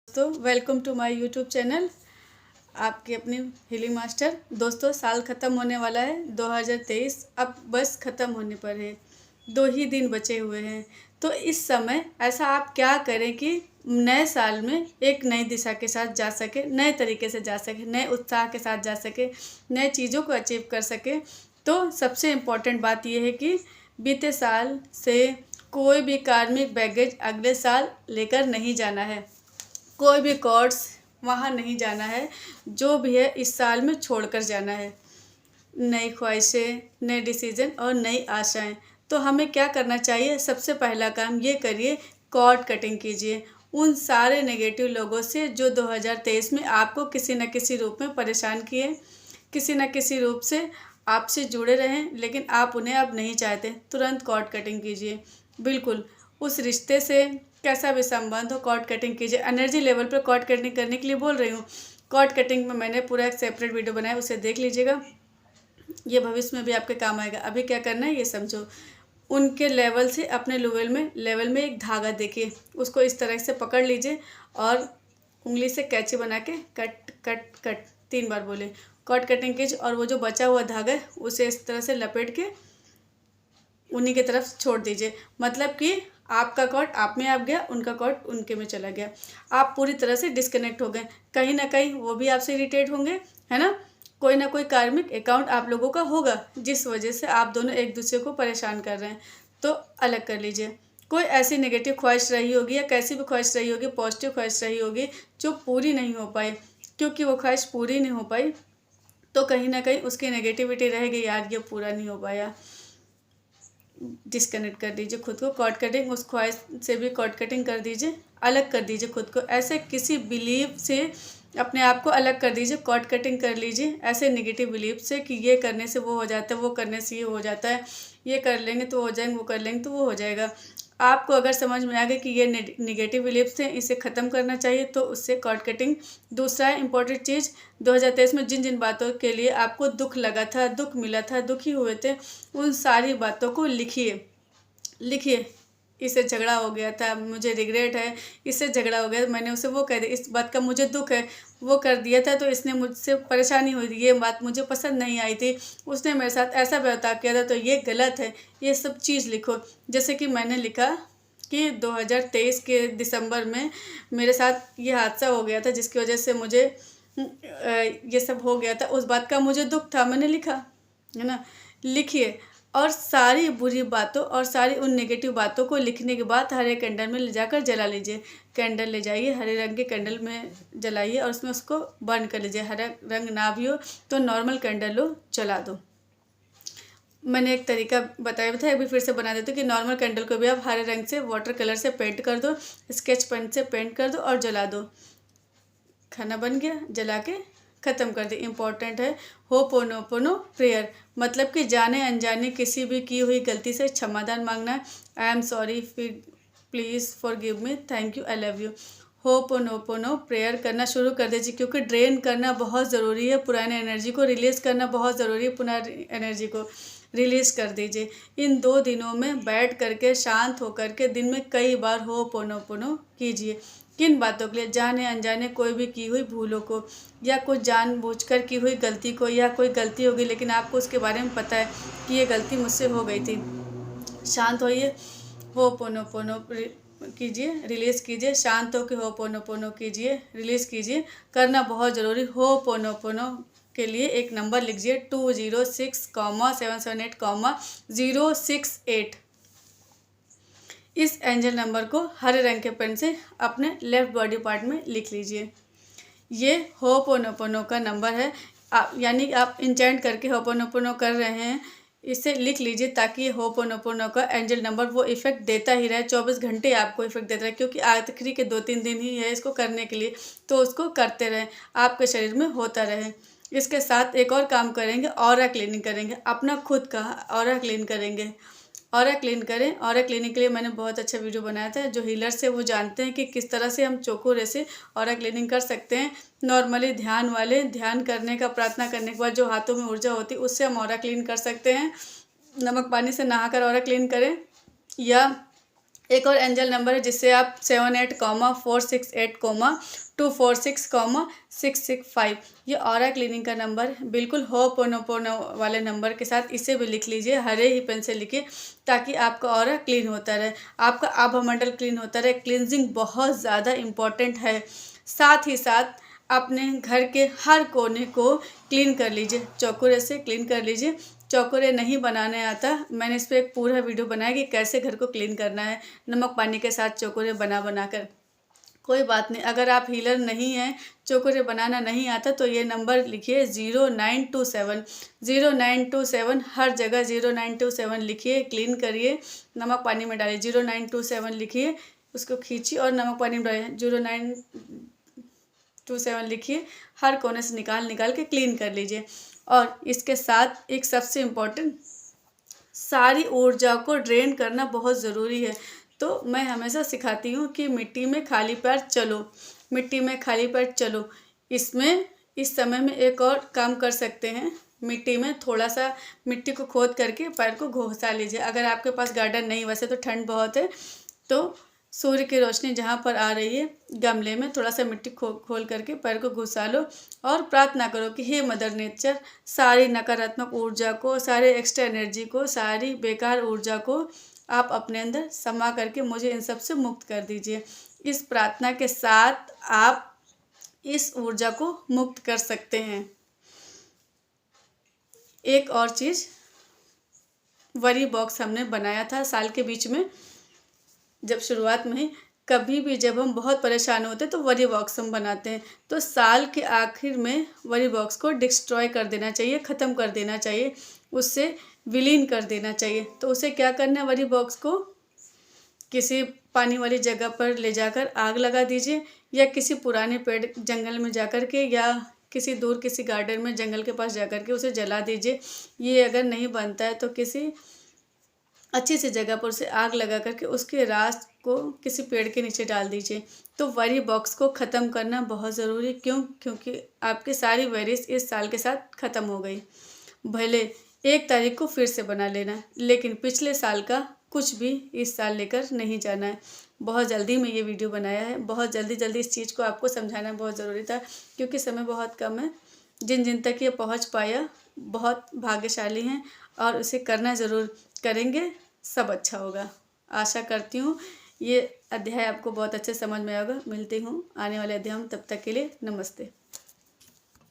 दोस्तों welcome to my YouTube channel. आपकी अपनी हीलिंग मास्टर। दोस्तों साल ख़त्म होने वाला है 2023, अब बस ख़त्म होने पर है। 2 ही दिन बचे हुए हैं। तो इस समय ऐसा आप क्या करें कि नए साल में एक नई दिशा के साथ जा सके, नए तरीके से जा सके, नए उत्साह के साथ जा सके, नए चीज़ों को अचीव कर सके। तो सबसे इम्पोर्टेंट बात यह है कि बीते साल से कोई भी कार्मिक बैगेज अगले साल लेकर नहीं जाना है। कोई भी कोर्स वहाँ नहीं जाना है। जो भी है इस साल में छोड़कर जाना है। नई ख्वाहिशें, नए डिसीजन और नई आशाएं। तो हमें क्या करना चाहिए? सबसे पहला काम ये करिए, कॉर्ड कटिंग कीजिए उन सारे नेगेटिव लोगों से जो 2023 में आपको किसी न किसी रूप में परेशान किए, किसी न किसी रूप से आपसे जुड़े रहें, लेकिन आप उन्हें अब नहीं चाहते। तुरंत कॉर्ड कटिंग कीजिए। बिल्कुल उस रिश्ते से कैसा भी संबंध हो, कॉर्ड कटिंग कीजिए। एनर्जी लेवल पर कॉर्ड कटिंग करने के लिए बोल रही हूँ। कॉर्ड कटिंग में मैंने पूरा एक सेपरेट वीडियो बनाया, उसे देख लीजिएगा। ये भविष्य में भी आपके काम आएगा। अभी क्या करना है ये समझो। उनके लेवल से अपने लेवल में एक धागा देखिए, उसको इस तरह से पकड़ लीजिए और उंगली से कैंची बना के कट कट कट 3 बार बोले। कॉर्ड कटिंग कीजिए और वो जो बचा हुआ धागा है उसे इस तरह से लपेट के उन्हीं की तरफ छोड़ दीजिए। मतलब कि आपका कॉर्ड आप में आ गया, उनका कॉर्ड उनके में चला गया। आप पूरी तरह से डिस्कनेक्ट हो गए। कहीं ना कहीं वो भी आपसे इरिटेट होंगे, है ना। कोई ना कोई कार्मिक अकाउंट आप लोगों का होगा जिस वजह से आप दोनों एक दूसरे को परेशान कर रहे हैं। तो अलग कर लीजिए। कोई ऐसी नेगेटिव ख्वाहिश रही होगी या कैसी भी ख्वाहिश रही होगी, पॉजिटिव ख्वाहिश रही होगी जो पूरी नहीं हो पाई। क्योंकि वो ख्वाहिश पूरी नहीं हो पाई तो कहीं ना कहीं उसकी नेगेटिविटी रहेगी, यार ये पूरा नहीं हो पाया। डिस्कनेक्ट कर दीजिए खुद को। कॉर्ड कटिंग, उस ख्वाहिश से भी कॉर्ड कटिंग कर दीजिए, अलग कर दीजिए खुद को। ऐसे किसी बिलीव से अपने आप को अलग कर दीजिए, कॉर्ड कटिंग कर लीजिए ऐसे नेगेटिव बिलीव से कि ये करने से वो हो जाता है, वो करने से ये हो जाता है, ये कर लेंगे तो हो जाएंगे, वो कर लेंगे तो वो हो जाएगा। आपको अगर समझ में आ गया कि ये नेगेटिव बिलीव्स हैं, इसे ख़त्म करना चाहिए, तो उससे कॉर्ड कटिंग। दूसरा इंपॉर्टेंट चीज़, 2023 में जिन जिन बातों के लिए आपको दुख लगा था, दुख मिला था, दुखी हुए थे, उन सारी बातों को लिखिए। लिखिए, इससे झगड़ा हो गया था, मुझे रिग्रेट है, इससे झगड़ा हो गया, मैंने उसे वो कह दिया, इस बात का मुझे दुख है, वो कर दिया था तो इसने मुझसे परेशानी हुई थी, ये बात मुझे पसंद नहीं आई थी, उसने मेरे साथ ऐसा बर्ताव किया था तो ये गलत है। ये सब चीज़ लिखो। जैसे कि मैंने लिखा कि 2023 के दिसंबर में मेरे साथ ये हादसा हो गया था जिसकी वजह से मुझे ये सब हो गया था, उस बात का मुझे दुख था, मैंने लिखा, है ना। लिखिए और सारी बुरी बातों और सारी उन नेगेटिव बातों को लिखने के बाद हरे कैंडल में ले जाकर जला लीजिए। कैंडल ले जाइए, हरे रंग के कैंडल में जलाइए और उसमें उसको बर्न कर लीजिए। हरा रंग ना भी हो तो नॉर्मल कैंडल लो, जला दो। मैंने एक तरीका बताया था, अभी फिर से बना देती हूँ कि नॉर्मल कैंडल को भी आप हरे रंग से वाटर कलर से पेंट कर दो, स्केच पेन से पेंट कर दो और जला दो। खाना बन गया, जला के ख़त्म कर दे। इम्पॉर्टेंट है होपोनोपोनो प्रेयर, मतलब कि जाने अनजाने किसी भी की हुई गलती से क्षमादान मांगना। I am sorry, please forgive me, thank you, I love you. Ho'oponopono prayer करना शुरू कर दीजिए, क्योंकि ड्रेन करना बहुत ज़रूरी है, पुराने एनर्जी को रिलीज़ करना बहुत ज़रूरी है, पुरानी एनर्जी को रिलीज़ कर दीजिए। इन 2 दिनों में बैठ करके शांत होकर के दिन में कई बार होपोनोपोनो कीजिए। किन बातों के लिए? जाने अनजाने कोई भी की हुई भूलों को, या कुछ जानबूझकर की हुई गलती को, या कोई गलती होगी लेकिन आपको उसके बारे में पता है कि ये गलती मुझसे हो गई थी। शांत होइए, होपोनोपोनो कीजिए, रिलीज़ कीजिए। शांत होकर होपोनोपोनो कीजिए, रिलीज़ कीजिए। करना बहुत ज़रूरी। होपोनोपोनो के लिए एक नंबर लिखिए 206,778,068। इस एंजल नंबर को हरे रंग के पेन से अपने लेफ्ट बॉडी पार्ट में लिख लीजिए। ये होपोनोपोनो का नंबर है। यानी आप इंचेंट करके होपोनोपोनो कर रहे हैं, इसे लिख लीजिए ताकि होपोनोपोनो का एंजल नंबर वो इफ़ेक्ट देता ही रहे, 24 घंटे आपको इफ़ेक्ट देता रहे, क्योंकि आखिरी के 2-3 दिन ही है इसको करने के लिए, तो उसको करते रहें, आपके शरीर में होता रहे। इसके साथ एक और काम करेंगे, ऑरा क्लीनिंग करेंगे, अपना खुद का ऑरा क्लीन करेंगे। ऑरा क्लीन करें। ऑरा क्लीनिंग के लिए मैंने बहुत अच्छा वीडियो बनाया था, जो हीलर्स है वो जानते हैं कि किस तरह से हम चोको रे से ऑरा क्लीनिंग कर सकते हैं। नॉर्मली ध्यान करने का, प्रार्थना करने के बाद जो हाथों में ऊर्जा होती है उससे हम ऑरा क्लीन कर सकते हैं। नमक पानी से नहाकर ऑरा क्लीन करें, या एक और एंजल नंबर है जिससे आप 78,468,246,665 ये ऑरा क्लीनिंग का नंबर है। बिल्कुल होपोनोपोनो वाले नंबर के साथ इसे भी लिख लीजिए, हरे ही पेन से लिखिए, ताकि आपका ऑरा क्लीन होता रहे, आपका आभामंडल क्लीन होता रहे। क्लींजिंग बहुत ज़्यादा इम्पॉर्टेंट है। साथ ही साथ अपने घर के हर कोने को क्लीन कर लीजिए, चौकुरे से क्लीन कर लीजिए। चौकुरे नहीं बनाने आता, मैंने इस पर एक पूरा वीडियो बनाया कि कैसे घर को क्लीन करना है नमक पानी के साथ चौकुरे बना कर। कोई बात नहीं, अगर आप हीलर नहीं हैं, चौकुरे बनाना नहीं आता, तो ये नंबर लिखिए 0927 हर जगह 0927 लिखिए, क्लीन करिए, नमक पानी में डालिए। 0927 लिखिए, उसको खींचिए और नमक पानी में डालिए। 0927 लिखिए, हर कोने से निकाल के क्लीन कर लीजिए। और इसके साथ एक सबसे इम्पोर्टेंट, सारी ऊर्जा को ड्रेन करना बहुत ज़रूरी है। तो मैं हमेशा सिखाती हूँ कि मिट्टी में खाली पैर चलो, मिट्टी में खाली पैर चलो। इसमें इस समय में एक और काम कर सकते हैं, मिट्टी में थोड़ा सा मिट्टी को खोद करके पैर को घुसा लीजिए। अगर आपके पास गार्डन नहीं, वैसे तो ठंड बहुत है, तो सूर्य की रोशनी जहाँ पर आ रही है, गमले में थोड़ा सा मिट्टी खोल करके पैर को घुसा लो और प्रार्थना करो कि हे मदर नेचर, सारी नकारात्मक ऊर्जा को, सारे एक्स्ट्रा एनर्जी को, सारी बेकार ऊर्जा को आप अपने अंदर समा करके मुझे इन सब से मुक्त कर दीजिए। इस प्रार्थना के साथ आप इस ऊर्जा को मुक्त कर सकते हैं। एक और चीज़, वरी बॉक्स हमने बनाया था साल के बीच में, जब शुरुआत में ही। कभी भी जब हम बहुत परेशान होते तो वरी बॉक्स हम बनाते हैं, तो साल के आखिर में वरी बॉक्स को डिस्ट्रॉय कर देना चाहिए, ख़त्म कर देना चाहिए, उससे विलीन कर देना चाहिए। तो उसे क्या करना है, वरी बॉक्स को किसी पानी वाली जगह पर ले जाकर आग लगा दीजिए, या किसी पुराने पेड़ जंगल में जाकर के, या किसी दूर किसी गार्डन में जंगल के पास जाकर के उसे जला दीजिए। ये अगर नहीं बनता है तो किसी अच्छी सी जगह पर उसे आग लगा करके उसके राख को किसी पेड़ के नीचे डाल दीजिए। तो वरी बॉक्स को ख़त्म करना बहुत ज़रूरी, क्योंकि आपकी सारी वरीज इस साल के साथ ख़त्म हो गई। भले 1 तारीख को फिर से बना लेना, लेकिन पिछले साल का कुछ भी इस साल लेकर नहीं जाना है। बहुत जल्दी में ये वीडियो बनाया है, बहुत जल्दी इस चीज़ को आपको समझाना बहुत ज़रूरी था, क्योंकि समय बहुत कम है। जिन तक ये पहुंच पाया बहुत भाग्यशाली हैं, और उसे करना ज़रूर, करेंगे सब अच्छा होगा। आशा करती हूँ ये अध्याय आपको बहुत अच्छे समझ में आएगा। मिलती हूँ आने वाले अध्याय में, तब तक के लिए नमस्ते।